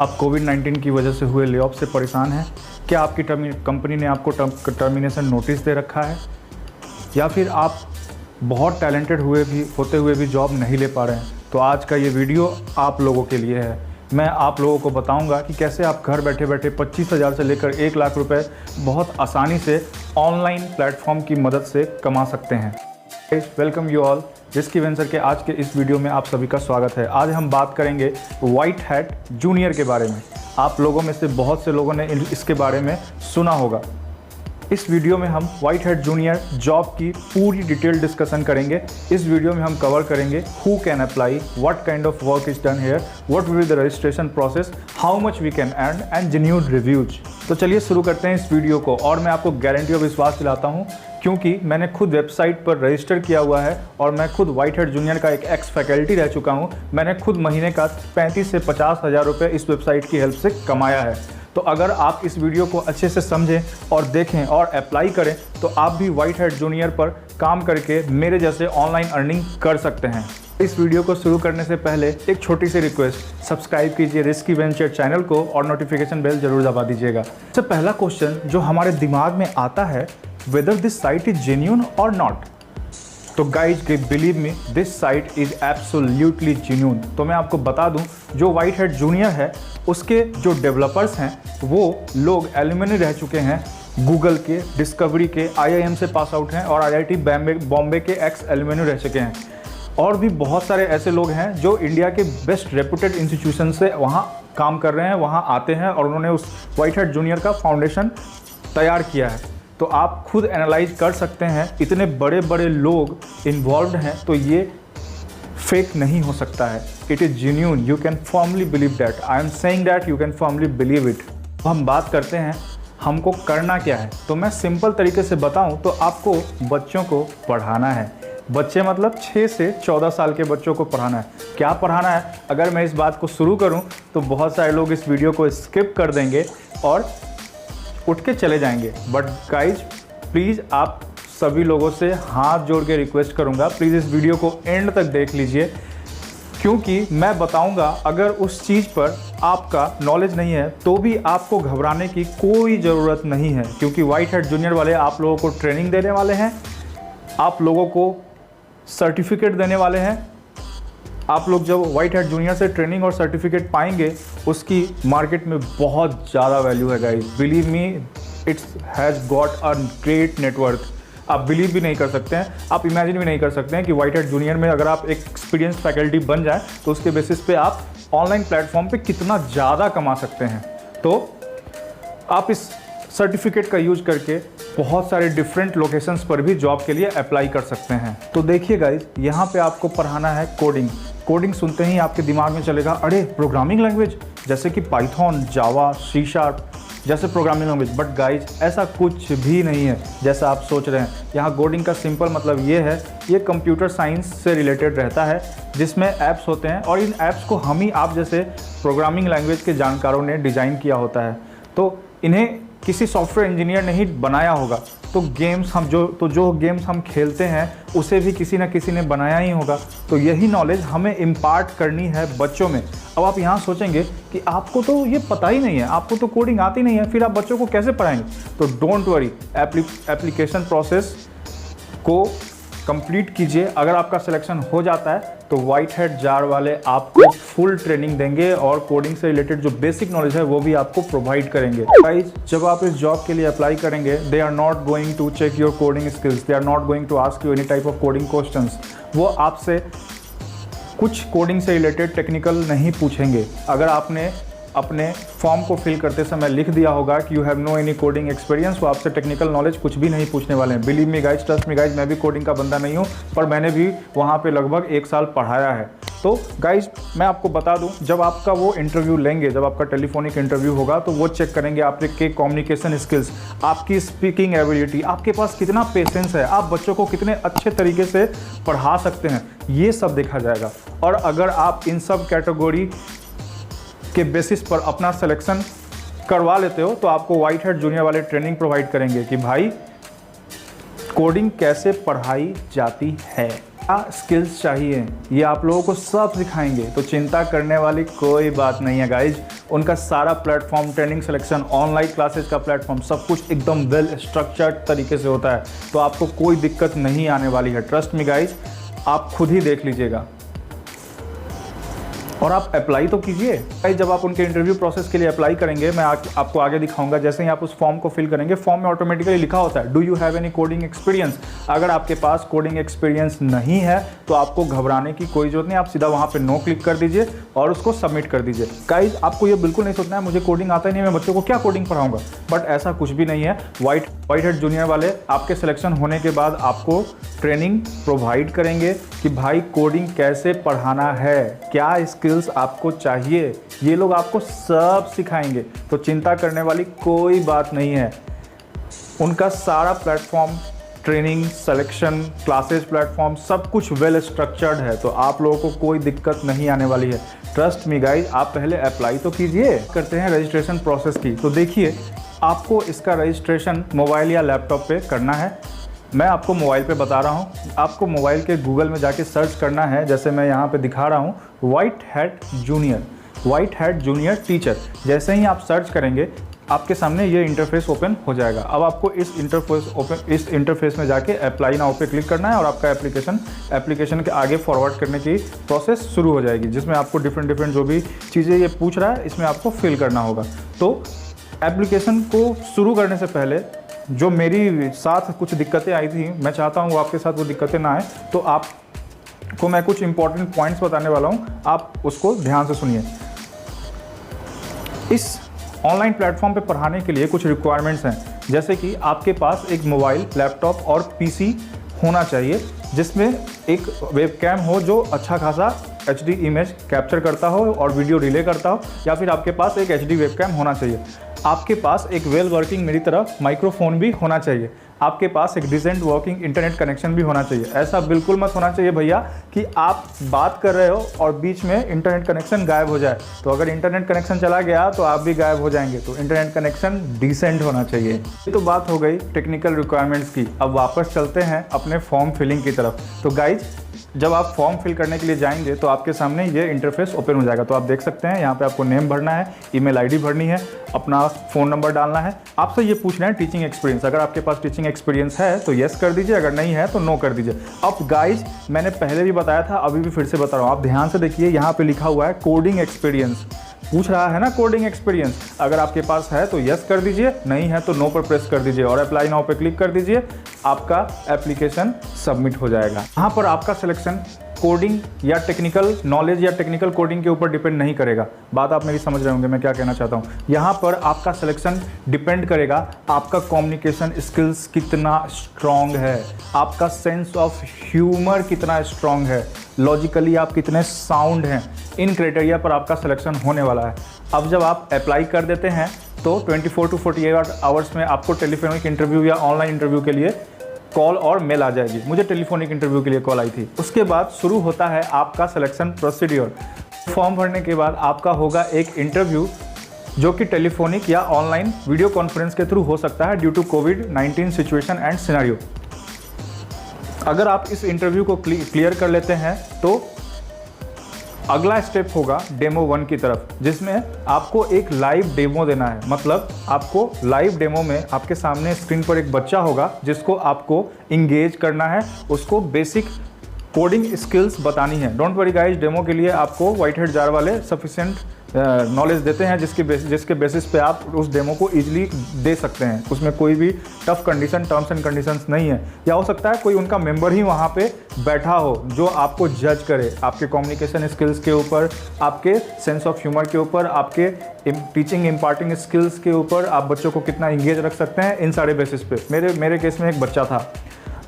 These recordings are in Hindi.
आप कोविड-19 की वजह से हुए ले-ऑफ से परेशान हैं? क्या आपकी कंपनी ने आपको टर्मिनेशन नोटिस दे रखा है? या फिर आप बहुत टैलेंटेड होते हुए भी जॉब नहीं ले पा रहे हैं? तो आज का ये वीडियो आप लोगों के लिए है। मैं आप लोगों को बताऊंगा कि कैसे आप घर बैठे बैठे 25,000 से लेकर 1 लाख रुपए बहुत आसानी से ऑनलाइन प्लेटफॉर्म की मदद से कमा सकते हैं। Welcome you all, risky venture के आज के इस वीडियो में आप सभी का स्वागत है। आज हम बात करेंगे व्हाइट हैट जूनियर के बारे में। आप लोगों में से बहुत से लोगों ने इसके बारे में सुना होगा। इस वीडियो में हम व्हाइट हैट जूनियर जॉब की पूरी डिटेल डिस्कशन करेंगे। इस वीडियो में हम कवर करेंगे who can apply, what kind of work is done here, what will be the registration process, how much we can earn and genuine reviews. तो चलिए शुरू करते हैं इस वीडियो को। और मैं आपको गारंटी और विश्वास दिलाता हूँ, क्योंकि मैंने खुद वेबसाइट पर रजिस्टर किया हुआ है और मैं खुद व्हाइट हैट जूनियर का एक एक्स फैकल्टी रह चुका हूँ। मैंने खुद महीने का 35 से 50 हज़ार रुपये इस वेबसाइट की हेल्प से कमाया है। तो अगर आप इस वीडियो को अच्छे से समझें और देखें और अप्लाई करें तो आप भी व्हाइट हैट जूनियर पर काम करके मेरे जैसे ऑनलाइन अर्निंग कर सकते हैं। इस वीडियो को शुरू करने से पहले एक छोटी सी रिक्वेस्ट, सब्सक्राइब कीजिए रिस्की वेंचर चैनल को और नोटिफिकेशन बेल जरूर दबा दीजिएगा। सबसे पहला क्वेश्चन जो हमारे दिमाग में आता है, whether this site is genuine or not। तो guys believe me, this site is absolutely genuine. तो मैं आपको बता दूं, जो व्हाइट हैट जूनियर है उसके जो डेवलपर्स हैं वो लोग एलुमनी रह चुके हैं गूगल के, डिस्कवरी के, IIM से पास आउट हैं और IIT बॉम्बे के एक्स एलुमनी रह चुके हैं। और भी बहुत सारे ऐसे लोग हैं जो इंडिया के बेस्ट रेपुटेड इंस्टीट्यूशन से वहाँ काम कर रहे हैं, वहाँ आते हैं और उन्होंने उस व्हाइट हैट जूनियर का फाउंडेशन तैयार किया है। तो आप खुद एनालाइज कर सकते हैं, इतने बड़े बड़े लोग इन्वॉल्व हैं तो ये फेक नहीं हो सकता है। It is genuine, you can firmly believe that. I am saying that you can firmly believe it. हम बात करते हैं हमको करना क्या है। तो मैं सिंपल तरीके से बताऊं तो आपको बच्चों को पढ़ाना है। बच्चे मतलब 6 से 14 साल के बच्चों को पढ़ाना है। क्या पढ़ाना है? अगर मैं इस बात को शुरू करूँ तो बहुत सारे लोग इस वीडियो को स्किप कर देंगे और उठ के चले जाएंगे। बट गाइज प्लीज़ आप सभी लोगों से हाथ जोड़ के रिक्वेस्ट करूंगा, प्लीज़ इस वीडियो को एंड तक देख लीजिए, क्योंकि मैं बताऊंगा अगर उस चीज़ पर आपका नॉलेज नहीं है तो भी आपको घबराने की कोई ज़रूरत नहीं है, क्योंकि व्हाइट हैट जूनियर वाले आप लोगों को ट्रेनिंग देने वाले हैं, आप लोगों को सर्टिफिकेट देने वाले हैं। आप लोग जब व्हाइट हैट जूनियर से ट्रेनिंग और सर्टिफिकेट पाएंगे उसकी मार्केट में बहुत ज़्यादा वैल्यू है guys. Believe me, it's has got a great network. आप बिलीव भी नहीं कर सकते हैं, आप इमेजिन भी नहीं कर सकते हैं कि व्हाइट हैट जूनियर में अगर आप एक एक्सपीरियंस फैकल्टी बन जाए तो उसके बेसिस पे आप ऑनलाइन प्लेटफॉर्म पे कितना ज़्यादा कमा सकते हैं। तो आप इस सर्टिफिकेट का यूज करके बहुत सारे डिफरेंट लोकेशंस पर भी जॉब के लिए अप्लाई कर सकते हैं। तो देखिए गाइज, यहाँ पे आपको पढ़ाना है कोडिंग। कोडिंग सुनते ही आपके दिमाग में चलेगा, अरे प्रोग्रामिंग लैंग्वेज जैसे कि पाइथन, जावा, C# जैसे प्रोग्रामिंग लैंग्वेज। बट गाइज ऐसा कुछ भी नहीं है जैसा आप सोच रहे हैं। यहाँ कोडिंग का सिंपल मतलब ये है, ये कंप्यूटर साइंस से रिलेटेड रहता है, जिसमें ऐप्स होते हैं और इन ऐप्स को हम ही आप जैसे प्रोग्रामिंग लैंग्वेज के जानकारों ने डिज़ाइन किया होता है। तो इन्हें किसी सॉफ्टवेयर इंजीनियर ने ही बनाया होगा। तो जो गेम्स हम खेलते हैं उसे भी किसी न किसी ने बनाया ही होगा। तो यही नॉलेज हमें इम्पार्ट करनी है बच्चों में। अब आप यहाँ सोचेंगे कि आपको तो ये पता ही नहीं है, आपको तो कोडिंग आती नहीं है, फिर आप बच्चों को कैसे पढ़ाएंगे? तो डोंट वरी, एप्लीकेशन प्रोसेस को कंप्लीट कीजिए। अगर आपका सिलेक्शन हो जाता है तो व्हाइट हैट जार वाले आपको फुल ट्रेनिंग देंगे और कोडिंग से रिलेटेड जो बेसिक नॉलेज है वो भी आपको प्रोवाइड करेंगे। गाइस, जब आप इस जॉब के लिए अप्लाई करेंगे, they are not going to check your coding skills, they are not going to ask you any type of coding questions. वो आपसे कुछ कोडिंग से रिलेटेड टेक्निकल नहीं पूछेंगे। अगर आपने अपने फॉर्म को फिल करते समय लिख दिया होगा कि you have no any coding experience, वो आपसे टेक्निकल नॉलेज कुछ भी नहीं पूछने वाले हैं। Believe me guys, trust me guys, मैं भी कोडिंग का बंदा नहीं हूँ, पर मैंने भी वहाँ पे लगभग 1 साल पढ़ाया है। तो गाइज मैं आपको बता दूं, जब आपका वो इंटरव्यू लेंगे, जब आपका टेलीफोनिक इंटरव्यू होगा तो वो चेक करेंगे आपके कम्युनिकेशन स्किल्स, आपकी स्पीकिंग एबिलिटी, आपके पास कितना पेशेंस है, आप बच्चों को कितने अच्छे तरीके से पढ़ा सकते हैं, ये सब देखा जाएगा। और अगर आप इन सब कैटेगरी के बेसिस पर अपना सिलेक्शन करवा लेते हो तो आपको व्हाइट हैट जूनियर वाले ट्रेनिंग प्रोवाइड करेंगे कि भाई कोडिंग कैसे पढ़ाई जाती है। क्या स्किल्स चाहिए ये आप लोगों को सब सिखाएंगे, तो चिंता करने वाली कोई बात नहीं है गाइज। उनका सारा platform, training selection, online classes का प्लेटफॉर्म, सब कुछ एकदम वेल स्ट्रक्चर्ड तरीके से होता है, तो आपको कोई दिक्कत नहीं आने वाली है। ट्रस्ट मी गाइज, आप खुद ही देख लीजिएगा और आप अप्लाई तो कीजिए। गाइस जब आप उनके इंटरव्यू प्रोसेस के लिए अप्लाई करेंगे, मैं आपको आगे दिखाऊंगा, जैसे ही आप उस फॉर्म को फिल करेंगे, फॉर्म में ऑटोमेटिकली लिखा होता है do you have any coding experience. अगर आपके पास कोडिंग एक्सपीरियंस नहीं है तो आपको घबराने की कोई जरूरत नहीं, आप सीधा वहाँ पे नो क्लिक कर दीजिए और उसको सबमिट कर दीजिए। गाइस आपको ये बिल्कुल नहीं सोचना है मुझे कोडिंग आता ही नहीं, मैं बच्चों को क्या कोडिंग पढ़ाऊंगा, बट ऐसा कुछ भी नहीं है। व्हाइट हेड जूनियर वाले आपके सिलेक्शन होने के बाद आपको ट्रेनिंग प्रोवाइड करेंगे कि भाई कोडिंग कैसे पढ़ाना है, क्या स्किल्स आपको चाहिए, ये लोग आपको सब सिखाएंगे, तो चिंता करने वाली कोई बात नहीं है। उनका सारा platform, training, selection, classes platform, सब कुछ वेल स्ट्रक्चर्ड है, तो आप लोगों को कोई दिक्कत नहीं आने वाली है। ट्रस्ट मी गाइज, आप पहले अप्लाई तो कीजिए। करते हैं रजिस्ट्रेशन प्रोसेस की, तो देखिए आपको इसका रजिस्ट्रेशन मोबाइल या लैपटॉप पे करना है। मैं आपको मोबाइल पे बता रहा हूँ, आपको मोबाइल के गूगल में जाके सर्च करना है, जैसे मैं यहाँ पे दिखा रहा हूँ व्हाइट हैट जूनियर टीचर। जैसे ही आप सर्च करेंगे आपके सामने ये इंटरफेस ओपन हो जाएगा। अब आपको इस इंटरफेस में जाके अप्लाई नाउ पे क्लिक करना है और आपका एप्लीकेशन के आगे फॉरवर्ड करने की प्रोसेस शुरू हो जाएगी, जिसमें आपको डिफरेंट जो भी चीज़ें ये पूछ रहा है इसमें आपको फिल करना होगा। तो एप्लीकेशन को शुरू करने से पहले जो मेरी साथ कुछ दिक्कतें आई थी, मैं चाहता हूँ वो आपके साथ वो दिक्कतें ना आए, तो आपको मैं कुछ इंपॉर्टेंट पॉइंट्स बताने वाला हूँ, आप उसको ध्यान से सुनिए। इस ऑनलाइन प्लेटफॉर्म पे पढ़ाने के लिए कुछ रिक्वायरमेंट्स हैं, जैसे कि आपके पास एक मोबाइल, लैपटॉप और पीसी होना चाहिए, जिसमें एक वेबकैम हो जो अच्छा खासा HD इमेज कैप्चर करता हो और वीडियो रिले करता हो, या फिर आपके पास एक HD वेबकैम होना चाहिए। आपके पास एक वेल वर्किंग मेरी तरह माइक्रोफोन भी होना चाहिए। आपके पास एक डिसेंट वर्किंग इंटरनेट कनेक्शन भी होना चाहिए। ऐसा बिल्कुल मत होना चाहिए भैया कि आप बात कर रहे हो और बीच में इंटरनेट कनेक्शन गायब हो जाए, तो अगर इंटरनेट कनेक्शन चला गया तो आप भी गायब हो जाएंगे। तो इंटरनेट कनेक्शन डिसेंट होना चाहिए। ये तो बात हो गई टेक्निकल रिक्वायरमेंट्स की। अब वापस चलते हैं अपने फॉर्म फिलिंग की तरफ। तो गाइज जब आप फॉर्म फिल करने के लिए जाएंगे तो आपके सामने ये इंटरफेस ओपन हो जाएगा। तो आप देख सकते हैं यहाँ पे आपको नेम भरना है, ईमेल आईडी भरनी है, अपना फ़ोन नंबर डालना है। आपसे ये पूछना है टीचिंग एक्सपीरियंस, अगर आपके पास टीचिंग एक्सपीरियंस है तो येस कर दीजिए, अगर नहीं है तो नो कर दीजिए। अब गाइज मैंने पहले भी बताया था, अभी भी फिर से बता रहा हूँ, आप ध्यान से देखिए, यहाँ पे लिखा हुआ है कोडिंग एक्सपीरियंस। पूछ रहा है ना कोडिंग एक्सपीरियंस, अगर आपके पास है तो यस कर दीजिए, नहीं है तो नो पर प्रेस कर दीजिए और अप्लाई नाउ पे क्लिक कर दीजिए। आपका एप्लीकेशन सबमिट हो जाएगा। यहाँ पर आपका सिलेक्शन कोडिंग या टेक्निकल नॉलेज या टेक्निकल कोडिंग के ऊपर डिपेंड नहीं करेगा। बात आप मेरी समझ रहे होंगे मैं क्या कहना चाहता हूँ। यहाँ पर आपका सिलेक्शन डिपेंड करेगा आपका कम्युनिकेशन स्किल्स कितना स्ट्रॉन्ग है, आपका सेंस ऑफ ह्यूमर कितना स्ट्रॉन्ग है, लॉजिकली आप कितने साउंड हैं। इन क्राइटेरिया पर आपका सिलेक्शन होने वाला है। अब जब आप अप्लाई कर देते हैं तो 24 to 48 आवर्स में आपको टेलीफोनिक इंटरव्यू या ऑनलाइन इंटरव्यू के लिए कॉल और मेल आ जाएगी। मुझे टेलीफोनिक इंटरव्यू के लिए कॉल आई थी। उसके बाद शुरू होता है आपका सिलेक्शन प्रोसीड्योर। फॉर्म भरने के बाद आपका होगा एक इंटरव्यू, जो कि टेलीफोनिक या ऑनलाइन वीडियो कॉन्फ्रेंस के थ्रू हो सकता है ड्यू टू कोविड-19 सिचुएशन एंड सिनेरियो। अगर आप इस इंटरव्यू को क्लियर कर लेते हैं तो अगला स्टेप होगा डेमो 1 की तरफ, जिसमें आपको एक लाइव डेमो देना है। मतलब आपको लाइव डेमो में आपके सामने स्क्रीन पर एक बच्चा होगा जिसको आपको इंगेज करना है, उसको बेसिक कोडिंग स्किल्स बतानी है। डोंट वरी गाइस, डेमो के लिए आपको व्हाइट हेड जार वाले सफिशिएंट नॉलेज देते हैं, जिसके बेसिस पे आप उस डेमो को ईजिली दे सकते हैं। उसमें कोई भी tough condition, terms and conditions नहीं है। या हो सकता है कोई उनका मेंबर ही वहाँ पे बैठा हो जो आपको जज करे आपके कम्युनिकेशन स्किल्स के ऊपर, आपके सेंस ऑफ ह्यूमर के ऊपर, आपके टीचिंग इम्पार्टिंग स्किल्स के ऊपर, आप बच्चों को कितना इंगेज रख सकते हैं, इन सारे बेसिस पे। मेरे केस में एक बच्चा था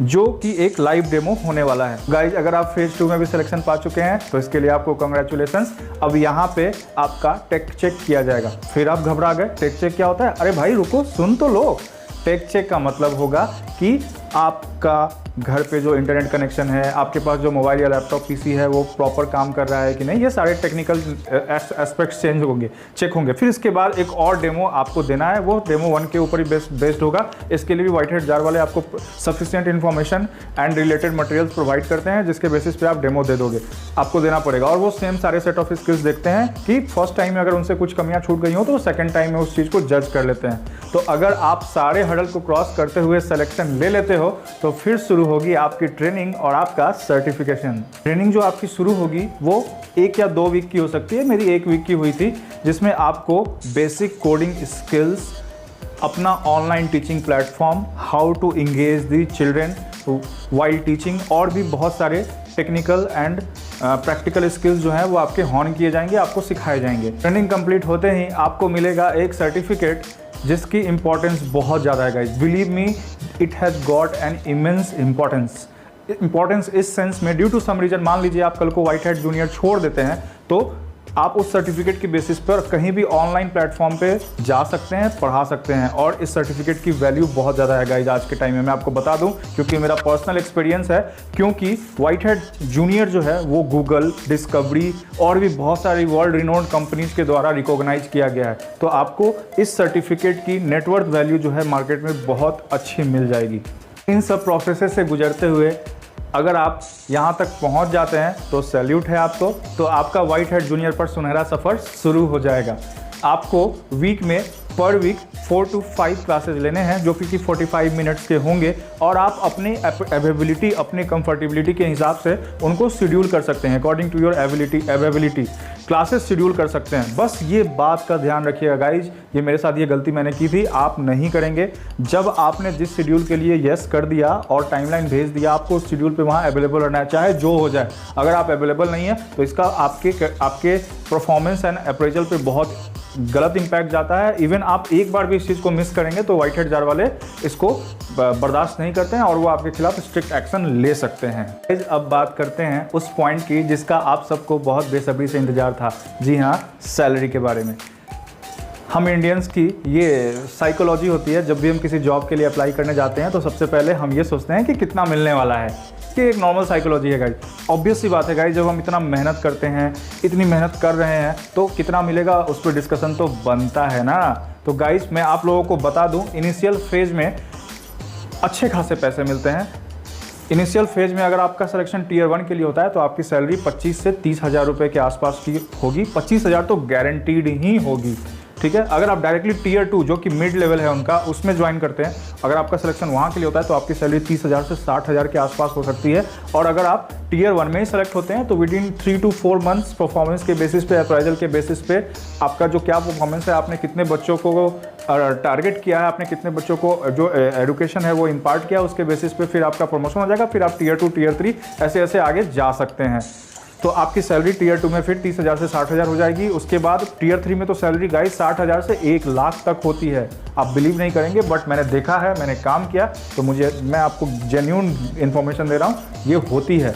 जो कि एक लाइव डेमो होने वाला है। गाइज अगर आप फेज 2 में भी सिलेक्शन पा चुके हैं तो इसके लिए आपको कांग्रेचुलेशंस। अब यहाँ पे आपका टेक चेक किया जाएगा। फिर आप घबरा गए, टेक चेक क्या होता है? अरे भाई रुको, सुन तो लो। टेक चेक का मतलब होगा कि आपका घर पे जो इंटरनेट कनेक्शन है, आपके पास जो मोबाइल या लैपटॉप पीसी है वो प्रॉपर काम कर रहा है कि नहीं, ये सारे टेक्निकल एस्पेक्ट्स चेक होंगे। फिर इसके बाद एक और डेमो आपको देना है, वो डेमो 1 के ऊपर ही बेस्ड होगा। इसके लिए भी व्हाइट हेड जार वाले आपको sufficient information and related materials provide करते हैं, जिसके बेसिस पे आप डेमो दे दोगे, आपको देना पड़ेगा। और वो सेम सारे सेट ऑफ स्किल्स देखते हैं कि फर्स्ट टाइम में अगर उनसे कुछ कमियां छूट गई हो तो वो सेकंड टाइम में उस चीज़ को जज कर लेते हैं। तो अगर आप सारे हडल को क्रॉस करते हुए सिलेक्शन ले लेते हो तो फिर शुरू होगी आपकी ट्रेनिंग और आपका सर्टिफिकेशन। ट्रेनिंग जो आपकी शुरू होगी वो 1 या 2 वीक की हो सकती है, मेरी 1 वीक की हुई थी, जिसमें आपको बेसिक कोडिंग स्किल्स, अपना online teaching platform, how to engage the children while teaching, और भी बहुत सारे टेक्निकल एंड प्रैक्टिकल स्किल्स जो हैं वो आपके हॉर्न किए जाएंगे, आपको सिखाए जाएंगे। ट्रेनिंग कंप्लीट होते ही आपको मिलेगा एक सर्टिफिकेट जिसकी इंपॉर्टेंस बहुत ज़्यादा है guys. Believe me, it has got an immense importance इस सेंस में, ड्यू टू सम रीजन, मान लीजिए आप कल को व्हाइट हेड जूनियर छोड़ देते हैं तो आप उस सर्टिफिकेट की बेसिस पर कहीं भी ऑनलाइन प्लेटफॉर्म पे जा सकते हैं, पढ़ा सकते हैं। और इस सर्टिफिकेट की वैल्यू बहुत ज़्यादा है गाइज आज के टाइम में, मैं आपको बता दूं, क्योंकि मेरा पर्सनल एक्सपीरियंस है। क्योंकि व्हाइट हेड जूनियर जो है वो गूगल, डिस्कवरी और भी बहुत सारी वर्ल्ड रिनोन्ड कंपनीज के द्वारा रिकॉग्नाइज किया गया है। तो आपको इस सर्टिफिकेट की नेटवर्थ वैल्यू जो है मार्केट में बहुत अच्छी मिल जाएगी। इन सब प्रोसेस से गुजरते हुए अगर आप यहाँ तक पहुँच जाते हैं तो सैल्यूट है आपको। तो आपका व्हाइट हेड जूनियर पर सुनहरा सफ़र शुरू हो जाएगा। आपको वीक में पर वीक 4 to 5 क्लासेज लेने हैं, जो कि 45 मिनट्स के होंगे, और आप अपनी अवेबिलिटी, अपनी कंफर्टेबिलिटी के हिसाब से उनको शेड्यूल कर सकते हैं। According to your availability classes schedule कर सकते हैं। बस ये बात का ध्यान रखिएगा गाइज, ये मेरे साथ ये गलती मैंने की थी, आप नहीं करेंगे। जब आपने जिस शेड्यूल के लिए यस कर दिया और टाइमलाइन भेज दिया, आपको उस शेड्यूल पे वहाँ अवेलेबल रहना है, चाहे जो हो जाए। अगर आप अवेलेबल नहीं है तो इसका आपके परफॉर्मेंस एंड अप्रेजल पे बहुत गलत इंपैक्ट जाता है। इवन आप एक बार भी इस चीज़ को मिस करेंगे तो व्हाइट हेड जार वाले इसको बर्दाश्त नहीं करते हैं और वो आपके खिलाफ स्ट्रिक्ट एक्शन ले सकते हैं। अब बात करते हैं उस पॉइंट की जिसका आप सबको बहुत बेसब्री से इंतजार था। जी हाँ, सैलरी के बारे में। हम इंडियंस की ये साइकोलॉजी होती है, जब भी हम किसी जॉब के लिए अप्लाई करने जाते हैं तो सबसे पहले हम ये सोचते हैं कि कितना मिलने वाला है। कि एक नॉर्मल साइकोलॉजी है गाइज। ऑब्वियस सी बात है गाइज, जब हम इतना मेहनत करते हैं, इतनी मेहनत कर रहे हैं, तो कितना मिलेगा उस पर डिस्कशन तो बनता है ना। तो गाइज मैं आप लोगों को बता दूं, इनिशियल फेज में अच्छे खासे पैसे मिलते हैं। इनिशियल फेज में अगर आपका सिलेक्शन टीयर 1 के लिए होता है तो आपकी सैलरी 25 से 30 हज़ार रुपये के आसपास की होगी। 25 हज़ार तो गारंटीड ही होगी, ठीक है। अगर आप डायरेक्टली टीयर 2 जो कि मिड लेवल है उनका, उसमें ज्वाइन करते हैं, अगर आपका सिलेक्शन वहाँ के लिए होता है तो आपकी सैलरी 30 हज़ार से 60 हज़ार के आसपास हो सकती है। और अगर आप टीयर 1 में ही सेलेक्ट होते हैं तो with in 3 to 4 months performance के बेसिस पे, अप्राइजल के बेसिस पे, आपका जो क्या परफॉर्मेंस है, आपने कितने बच्चों को टारगेट किया है, आपने कितने बच्चों को जो एजुकेशन है वो इम्पार्ट किया, उसके बेसिस पे फिर आपका प्रमोशन हो जाएगा। फिर आप टीयर 2, टीयर 3 ऐसे ऐसे आगे जा सकते हैं। तो आपकी सैलरी टीयर 2 में फिर 30 हज़ार से 60 हज़ार हो जाएगी। उसके बाद टीयर 3 में तो सैलरी गाइस 60 हज़ार से 1 लाख तक होती है। आप बिलीव नहीं करेंगे, बट मैंने देखा है, मैंने काम किया, तो मैं आपको जेन्युइन इन्फॉर्मेशन दे रहा हूँ, ये होती है।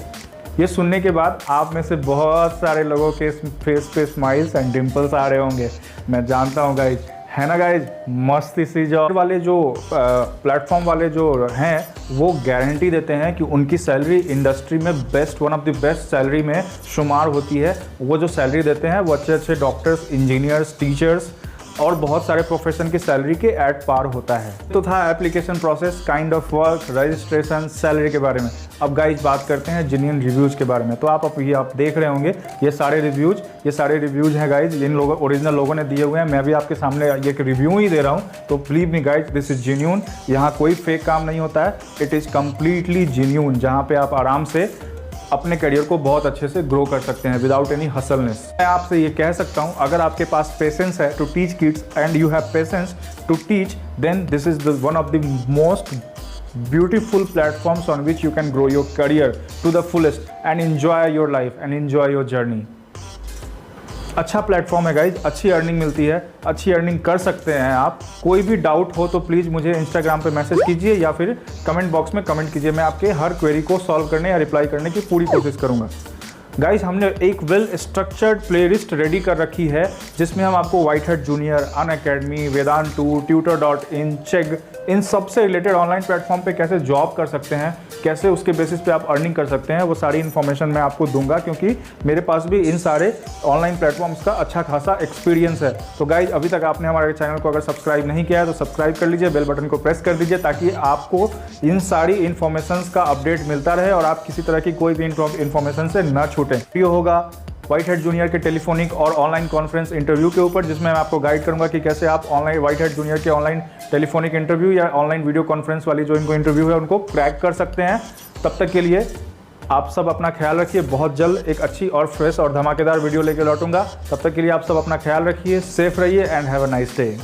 ये सुनने के बाद आप में से बहुत सारे लोगों के फेस पे स्माइल्स एंड डिम्पल्स आ रहे होंगे, मैं जानता हूँ गाइज, है ना गाइज। मस्ती सी जॉब वाले जो प्लेटफॉर्म वाले जो हैं वो गारंटी देते हैं कि उनकी सैलरी इंडस्ट्री में best, one of the best salary में शुमार होती है। वो जो सैलरी देते हैं वो अच्छे अच्छे डॉक्टर्स, इंजीनियर्स, टीचर्स और बहुत सारे प्रोफेशन की सैलरी के एट पार होता है। तो था application process, kind of work, registration, salary के बारे में। अब गाइज बात करते हैं जेन्युइन रिव्यूज़ के बारे में। तो आप देख रहे होंगे ये सारे रिव्यूज़ हैं गाइज, जिन लोगों ओरिजिनल लोगों ने दिए हुए हैं। मैं भी आपके सामने ये एक रिव्यू ही दे रहा हूँ, तो believe me guys, this is genuine. यहाँ कोई फेक काम नहीं होता है, इट इज़ कम्प्लीटली जेन्युइन, जहाँ पे आप आराम से अपने करियर को बहुत अच्छे से ग्रो कर सकते हैं विदाउट एनी हसलनेस। मैं आपसे ये कह सकता हूँ, अगर आपके पास पेशेंस है to teach kids and you have patience to teach, then this is the one of the most beautiful platforms on which you can grow your career to the fullest and enjoy your life and enjoy your journey. अच्छा प्लेटफॉर्म है गाइज, अच्छी अर्निंग मिलती है, अच्छी अर्निंग कर सकते हैं आप। कोई भी डाउट हो तो प्लीज़ मुझे इंस्टाग्राम पे मैसेज कीजिए या फिर कमेंट बॉक्स में कमेंट कीजिए। मैं आपके हर क्वेरी को सॉल्व करने या रिप्लाई करने की पूरी कोशिश करूँगा। गाइस हमने एक वेल स्ट्रक्चर्ड प्लेलिस्ट रेडी कर रखी है जिसमें हम आपको White Hat Junior, Unacademy, Vedantu, tutor dot in, Chegg, इन सब से रिलेटेड ऑनलाइन प्लेटफॉर्म पे कैसे जॉब कर सकते हैं, कैसे उसके बेसिस पे आप अर्निंग कर सकते हैं, वो सारी इन्फॉर्मेशन मैं आपको दूंगा क्योंकि मेरे पास भी इन सारे ऑनलाइन प्लेटफॉर्म्स का अच्छा खासा एक्सपीरियंस है। तो गाइज अभी तक आपने हमारे चैनल को अगर सब्सक्राइब नहीं किया है तो सब्सक्राइब कर लीजिए, बेल बटन को प्रेस कर दीजिए ताकि आपको इन सारी इन्फॉर्मेशन का अपडेट मिलता रहे और आप किसी तरह की कोई भी इन्फॉर्मेशन से न छूटें। वीडियो होगा व्हाइट हैट जूनियर के टेलीफोनिक और ऑनलाइन कॉन्फ्रेंस इंटरव्यू के ऊपर, जिसमें मैं आपको गाइड करूंगा कि कैसे आप ऑनलाइन व्हाइट हैट जूनियर के ऑनलाइन टेलीफोनिक इंटरव्यू या ऑनलाइन वीडियो कॉन्फ्रेंस वाली जो इनको इंटरव्यू है उनको क्रैक कर सकते हैं। तब तक के लिए आप सब अपना ख्याल रखिए। बहुत जल्द एक अच्छी और फ्रेश और धमाकेदार वीडियो लेकर लौटूंगा। तब तक के लिए आप सब अपना ख्याल रखिए, सेफ रहिए and have a nice day.